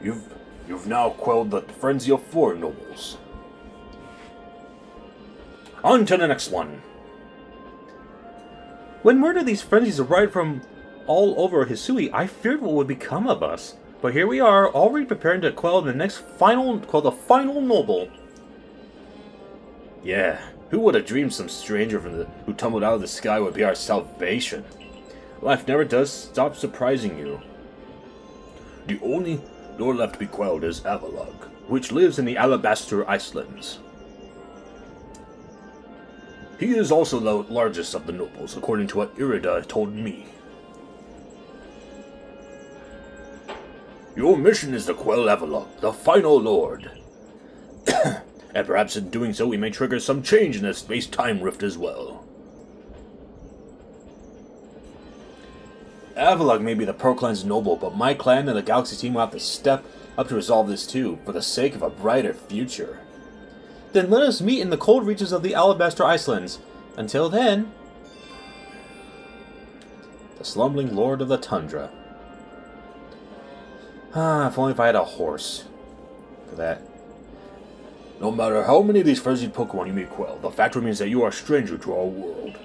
You've now quelled the frenzy of 4 nobles. On to the next one. When word of these frenzies arrived from all over Hisui, I feared what would become of us. But here we are, already preparing to quell the final noble. Yeah, who would have dreamed some stranger who tumbled out of the sky would be our salvation? Life never does stop surprising you. The only lord left to be quelled is Avalugg, which lives in the Alabaster Islands. He is also the largest of the nobles, according to what Irida told me. Your mission is to quell Avalugg, the final lord. And perhaps in doing so we may trigger some change in the space-time rift as well. Avalugg may be the Pearl Clan's noble, but my clan and the Galaxy team will have to step up to resolve this too, for the sake of a brighter future. Then let us meet in the cold reaches of the Alabaster Islands. Until then... The slumbering lord of the tundra. If only if I had a horse for that. No matter how many of these frenzied Pokemon you may quell, the fact remains that you are a stranger to our world.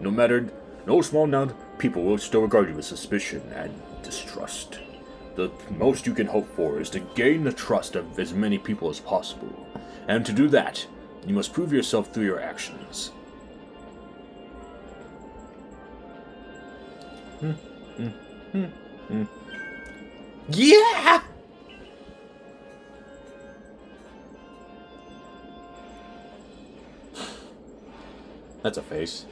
No small amount of people will still regard you with suspicion and distrust. The most you can hope for is to gain the trust of as many people as possible. And to do that, you must prove yourself through your actions. Yeah! That's a face.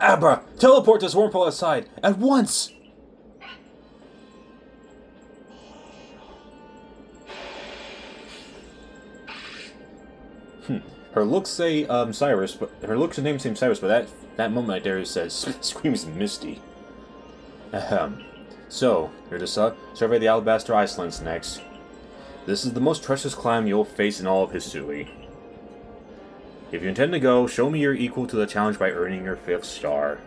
Abra, teleport this wormhole outside at once! Her looks say Cyrus, but her looks and name seem Cyrus, but that moment right there says screams Misty. So, you're to survey the Alabaster Islands next. This is the most treacherous climb you'll face in all of Hisui. If you intend to go, show me you're equal to the challenge by earning your 5th star.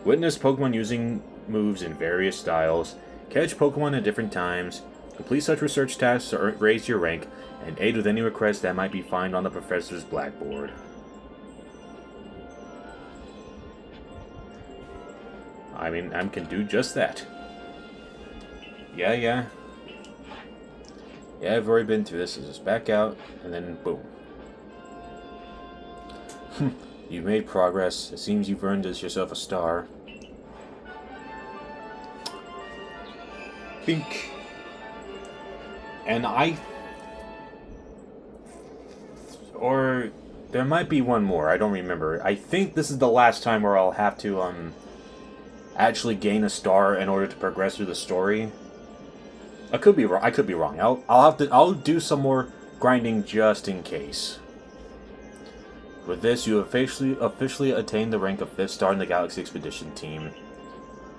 Witness Pokemon using moves in various styles, catch Pokemon at different times, complete such research tasks to raise your rank, and aid with any requests that might be found on the professor's blackboard. I mean, I can do just that. Yeah, I've already been through this, so just back out, and then boom. You've made progress. It seems you've earned yourself a star. Bink. And or there might be one more. I don't remember. I think this is the last time where I'll have to actually gain a star in order to progress through the story. I could be wrong. I'll do some more grinding just in case. With this, you have officially attained the rank of 5th star in the Galaxy Expedition team.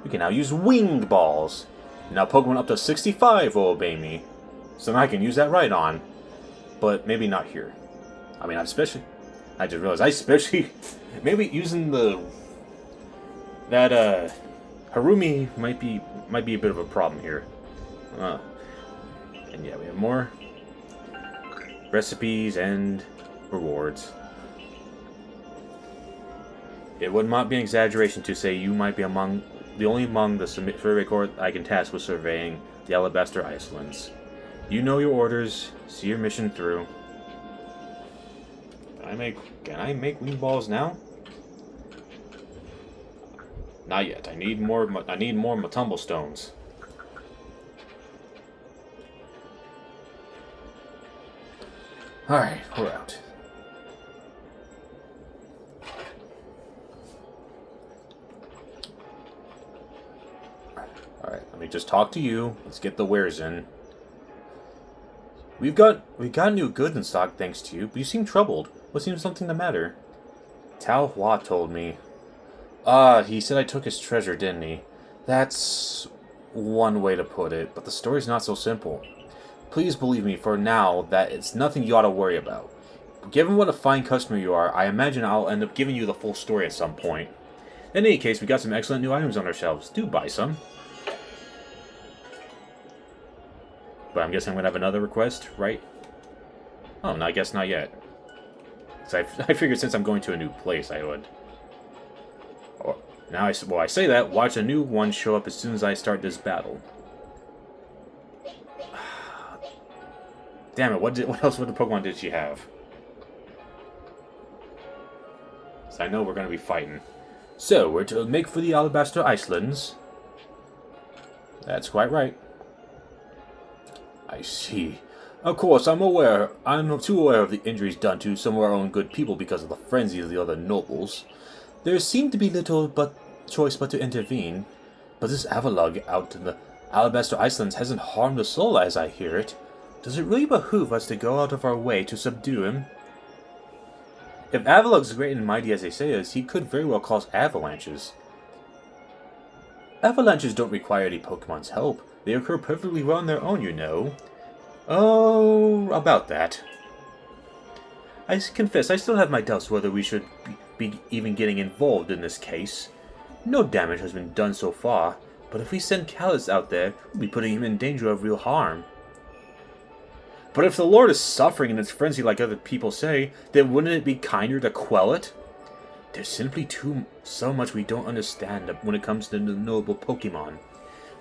You can now use Winged Balls. Now Pokemon up to 65 will obey me. So now I can use that right on. But maybe not here. I mean, I just realized, maybe using that Harumi might be a bit of a problem here. And yeah, we have more recipes and rewards. It would not be an exaggeration to say you might be only among the survey corps I can task with surveying the Alabaster Islands. You know your orders. See your mission through. Can I make wing balls now? Not yet. I need more Matumble stones. Alright, we're out. Alright, let me just talk to you. Let's get the wares in. We've got new goods in stock thanks to you, but you seem troubled. What seems something the matter? Tao Hua told me. He said I took his treasure, didn't he? That's one way to put it, but the story's not so simple. Please believe me for now that it's nothing you ought to worry about. Given what a fine customer you are, I imagine I'll end up giving you the full story at some point. In any case, we got some excellent new items on our shelves. Do buy some. But I'm guessing I'm going to have another request, right? Oh, no, I guess not yet. So I figured since I'm going to a new place, I would. Or, now, I say that, watch a new one show up as soon as I start this battle. Damn it, what else with the Pokemon did she have? So I know we're going to be fighting. So, we're to make for the Alabaster Icelands. That's quite right. I see. Of course, I'm too aware of the injuries done to some of our own good people because of the frenzy of the other nobles. There seemed to be little choice but to intervene. But this Avalugg out in the Alabaster Islands hasn't harmed a soul as I hear it. Does it really behoove us to go out of our way to subdue him? If Avalugg's as great and mighty as they say he is, he could very well cause avalanches. Avalanches don't require any Pokemon's help. They occur perfectly well on their own, you know. Oh, about that. I confess, I still have my doubts whether we should be even getting involved in this case. No damage has been done so far, but if we send Callus out there, we'll be putting him in danger of real harm. But if the Lord is suffering in its frenzy like other people say, then wouldn't it be kinder to quell it? There's simply so much we don't understand when it comes to the noble Pokemon.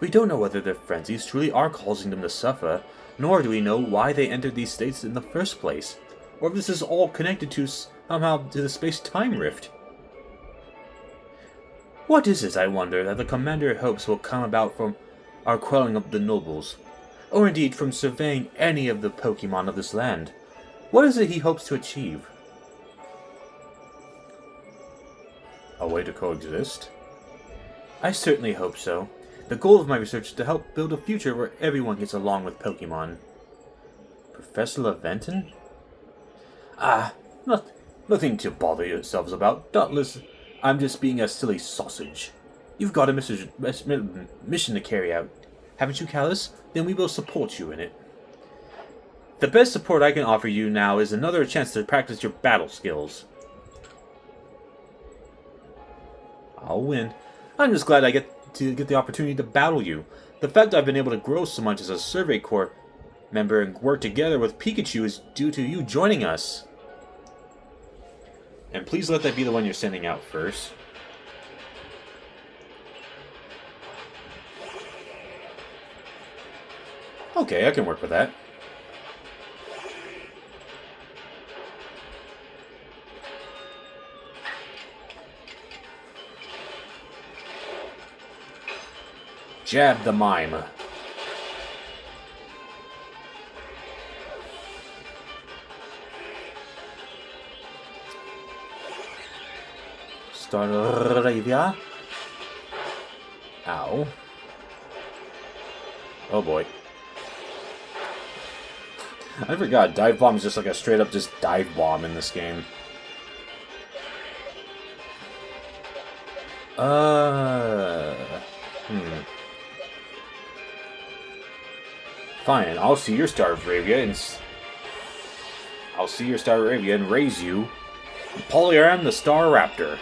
We don't know whether their frenzies truly are causing them to suffer, nor do we know why they entered these states in the first place, or if this is all connected to somehow to the space-time rift. What is it, I wonder, that the Commander hopes will come about from our quelling of the nobles, or indeed from surveying any of the Pokemon of this land? What is it he hopes to achieve? A way to coexist? I certainly hope so. The goal of my research is to help build a future where everyone gets along with Pokemon. Professor Laventon? Nothing to bother yourselves about. Doubtless, I'm just being a silly sausage. You've got a mission to carry out. Haven't you, Callus? Then we will support you in it. The best support I can offer you now is another chance to practice your battle skills. I'll win. I'm just glad I get the opportunity to battle you. The fact I've been able to grow so much as a Survey Corps member and work together with Pikachu is due to you joining us. And please let that be the one you're sending out first. Okay, I can work with that. Jab the mime. Staravia. Ow. Oh boy. I forgot, Dive Bomb is just like a straight up just dive bomb in this game. Fine, I'll see your Staravia and raise you. Poliwrath the Star Raptor.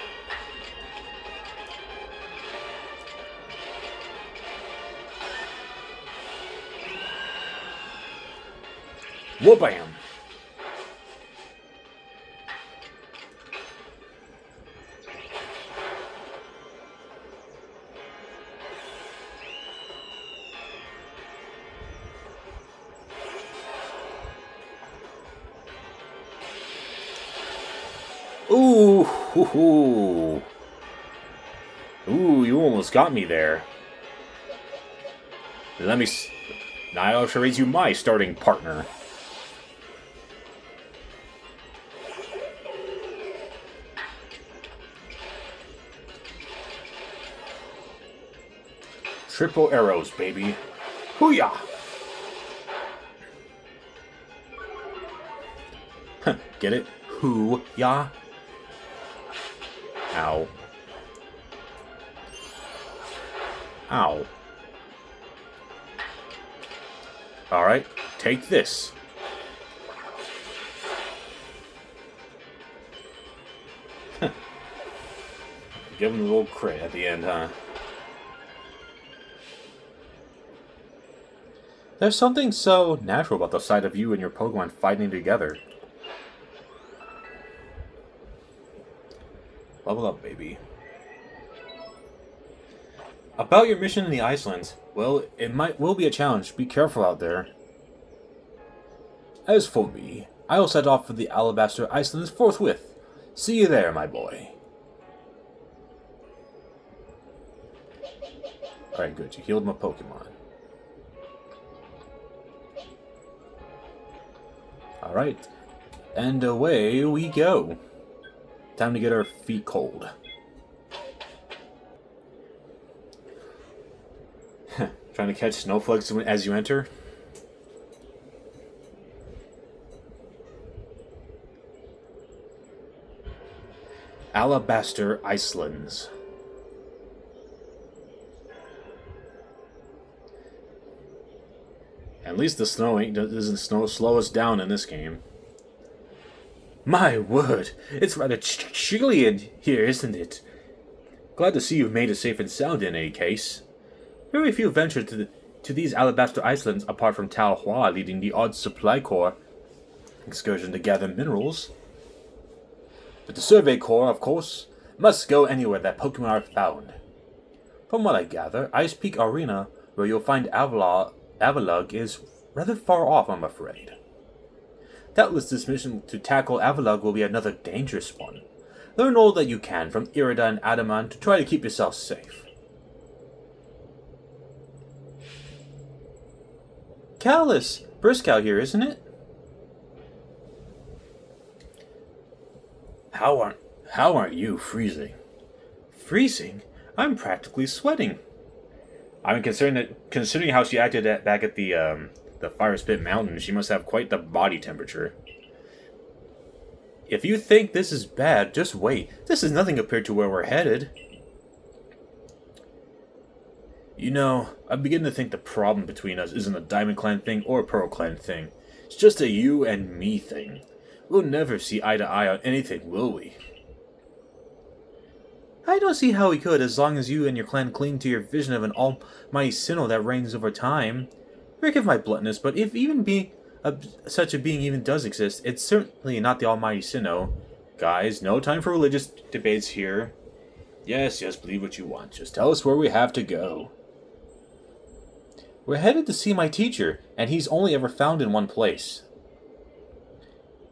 Whoop-bam! Ooh, hoo, hoo. Ooh, you almost got me there. Now I shall raise you my starting partner. Triple arrows, baby. Hoo-yah! Get it? Hoo-yah? Ow. Ow. Alright, take this. give him a little crit at the end, huh? There's something so natural about the sight of you and your Pokemon fighting together. Level up, baby. About your mission in the Icelands. Well, it will be a challenge. Be careful out there. As for me, I will set off for the Alabaster Icelands forthwith. See you there, my boy. Alright, good. You healed my Pokemon. Alright. And away we go. Time to get our feet cold. Trying to catch snowflakes as you enter? Alabaster Icelands. At least the snow doesn't slow us down in this game. My word, it's rather chilly in here, isn't it? Glad to see you've made it safe and sound in any case. Very few venture to these Alabaster Islands apart from Tal Hua leading the odd supply corps excursion to gather minerals. But the Survey Corps, of course, must go anywhere that Pokemon are found. From what I gather, Ice Peak Arena, where you'll find Avalugg, is rather far off, I'm afraid. Doubtless this mission to tackle Avalugg will be another dangerous one. Learn all that you can from Irida and Adamant to try to keep yourself safe. Callus! Briscoe here, isn't it? How aren't you freezing? Freezing? I'm practically sweating. I mean, considering how she acted back at the Fire Spit Mountain, she must have quite the body temperature. If you think this is bad, just wait. This is nothing compared to where we're headed. You know, I'm beginning to think the problem between us isn't a Diamond Clan thing or a Pearl Clan thing. It's just a you and me thing. We'll never see eye to eye on anything, will we? I don't see how we could, as long as you and your clan cling to your vision of an almighty Sinnoh that reigns over time. Forgive my bluntness, but if such a being even does exist, it's certainly not the almighty Sinnoh. Guys, no time for religious debates here. Yes, believe what you want. Just tell us where we have to go. We're headed to see my teacher, and he's only ever found in one place.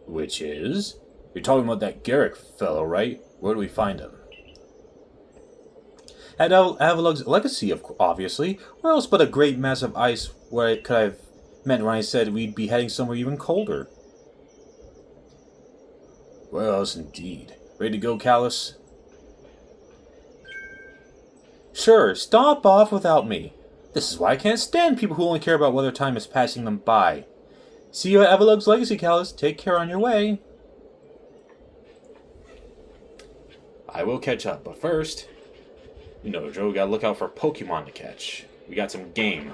Which is? You're talking about that Garrick fellow, right? Where do we find him? At Avalugg's legacy, obviously. Where else but a great mass of ice where it could have meant when I said we'd be heading somewhere even colder? Where else indeed? Ready to go, Callus? Sure, stop off without me. This is why I can't stand people who only care about whether time is passing them by. See you at Avalugg's legacy, Callus. Take care on your way. I will catch up, but first, you know, Joe, we gotta look out for Pokemon to catch. We got some game.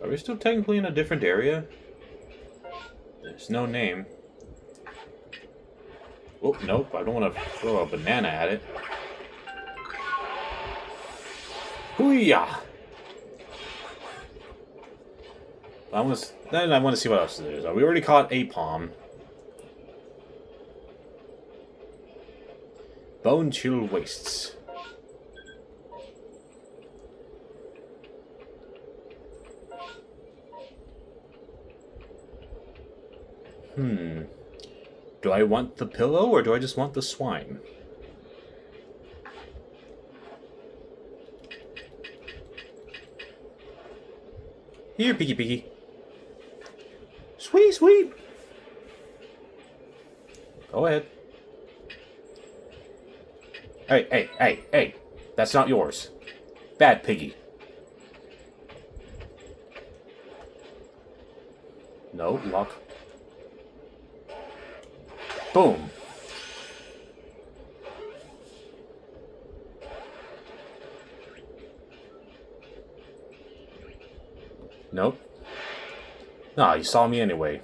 Are we still technically in a different area? There's no name. Oh, nope, I don't want to throw a banana at it. Hoo-yah! I want to see what else there is. We already caught Apom. Bone Chill Wastes. Do I want the pillow, or do I just want the swine? Here, Piggy Piggy. Sweet, sweet. Go ahead. Hey. That's not yours. Bad Piggy. No, lock. Boom. Nope. Nah, you saw me anyway.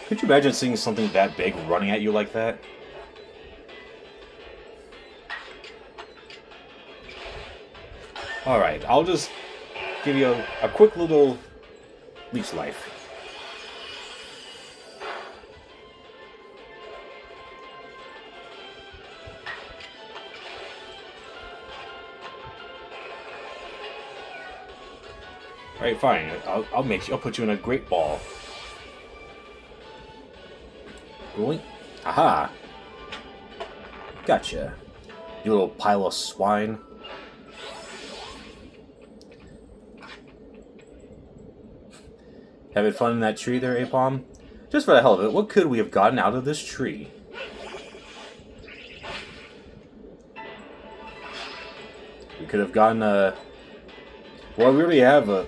Could you imagine seeing something that big running at you like that? Alright, I'll just give you a quick little leech life. Alright, fine. I'll put you in a great ball. Really? Aha! Gotcha. You little pile of swine. Having fun in that tree there, Apom? Just for the hell of it, what could we have gotten out of this tree? We could have gotten a... Well, we already have a...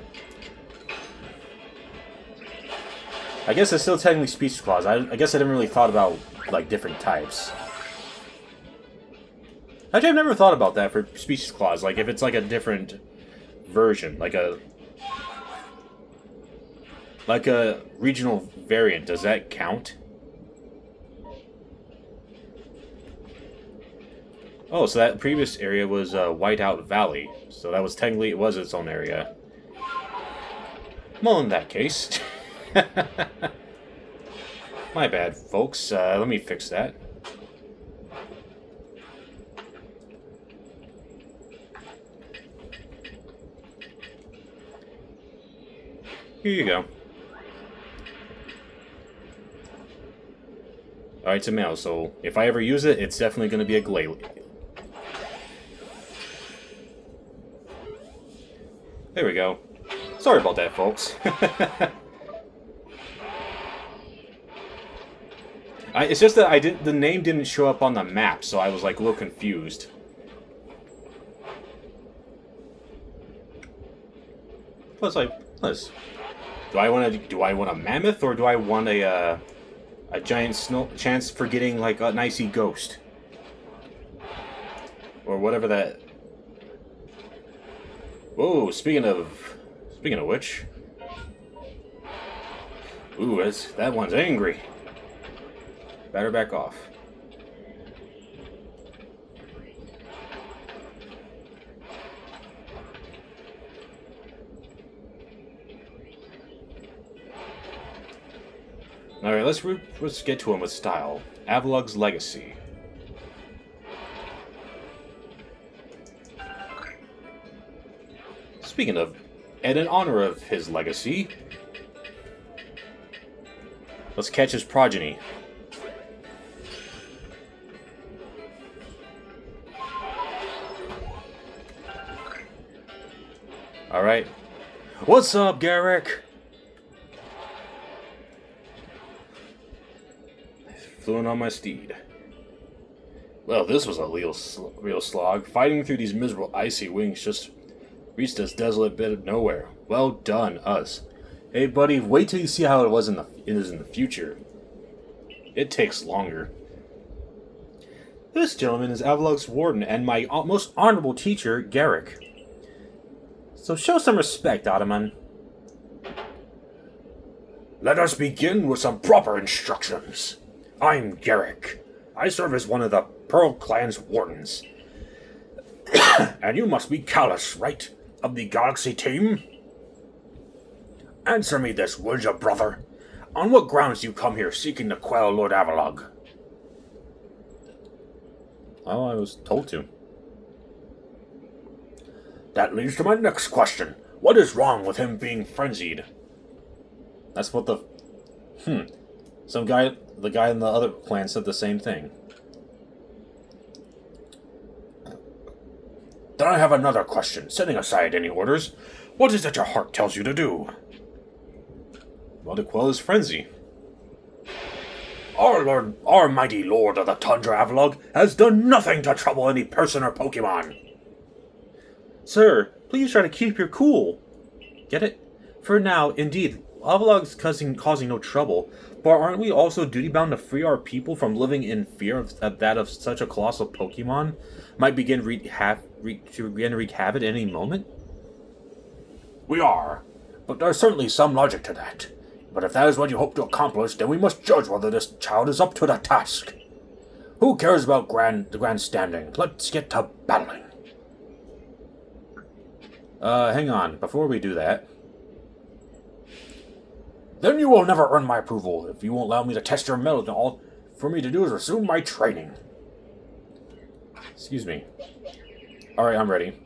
I guess it's still technically speech clause. I guess I didn't really thought about, like, different types. Actually, I've never thought about that for speech clause. Like, if it's, like, a different version. Like a regional variant. Does that count? Oh, so that previous area was Whiteout Valley. So that was technically, it was its own area. Well, in that case... My bad, folks. Let me fix that. Here you go. Alright, it's a mail, so if I ever use it, it's definitely going to be a Glalie. There we go. Sorry about that, folks. It's just that the name didn't show up on the map, so I was like a little confused. Plus, do I want a mammoth or do I want a giant chance for getting like an icy ghost or whatever that? Whoa! Speaking of which, ooh, that one's angry. Better back off. Alright, let's get to him with style. Avalug's Legacy. Speaking of, and in honor of his legacy, let's catch his progeny. Alright. What's up, Garrick? Flew in on my steed. Well, this was a real slog. Fighting through these miserable icy wings just reached this desolate bit of nowhere. Well done, us. Hey, buddy, wait till you see how it is in the future. It takes longer. This gentleman is Avalug's warden and my most honorable teacher, Garrick. So show some respect, Ottoman. Let us begin with some proper instructions. I'm Garrick. I serve as one of the Pearl Clan's wardens. And you must be Callus, right? Of the Galaxy team? Answer me this, would ya, brother? On what grounds do you come here seeking to quell Lord Avalug? Well, I was told to. That leads to my next question. What is wrong with him being frenzied? That's what the... The guy in the other clan said the same thing. Then I have another question. Setting aside any orders, what is it your heart tells you to do? Well, to quell his frenzy. Our mighty lord of the Tundra Avalug has done nothing to trouble any person or Pokemon. Sir, please try to keep your cool. Get it? For now, indeed, Avalog's causing no trouble, but aren't we also duty-bound to free our people from living in fear of that of such a colossal Pokemon might begin to wreak havoc at any moment? We are, but there's certainly some logic to that. But if that is what you hope to accomplish, then we must judge whether this child is up to the task. Who cares about the grandstanding? Let's get to battling. Hang on. Before we do that... Then you will never earn my approval. If you won't allow me to test your mettle, then all for me to do is resume my training. Excuse me. Alright, I'm ready.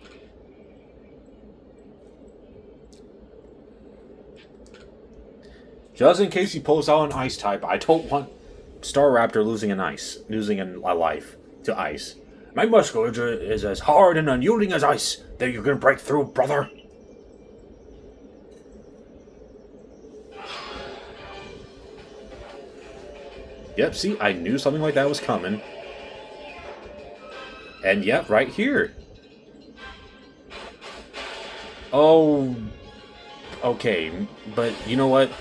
Just in case he pulls out an ice type, I don't want Staraptor losing a life to ice. My musculature is as hard and unyielding as ice. Think you can break through, brother? Yep, see, I knew something like that was coming. And yep, right here. Oh, okay, but you know what?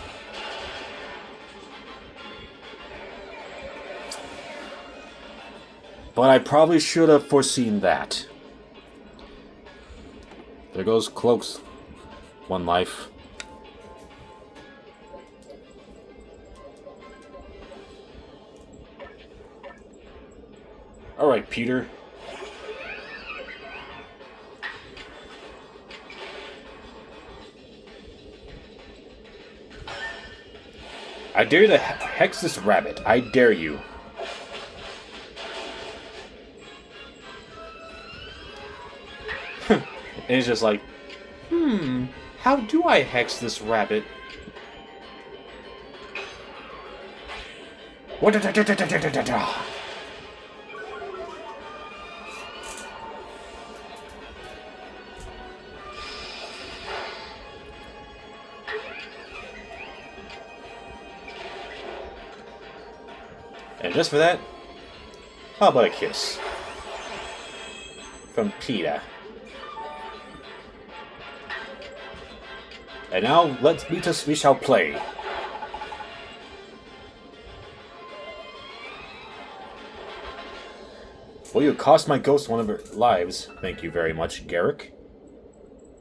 But I probably should have foreseen that. There goes Cloak's one life. Alright, Peter. I dare you to hex this rabbit. I dare you. And it's just like, how do I hex this rabbit? And just for that, how about a kiss? From Peter. And now, we shall play. Well, you cost my ghost one of her lives. Thank you very much, Garrick.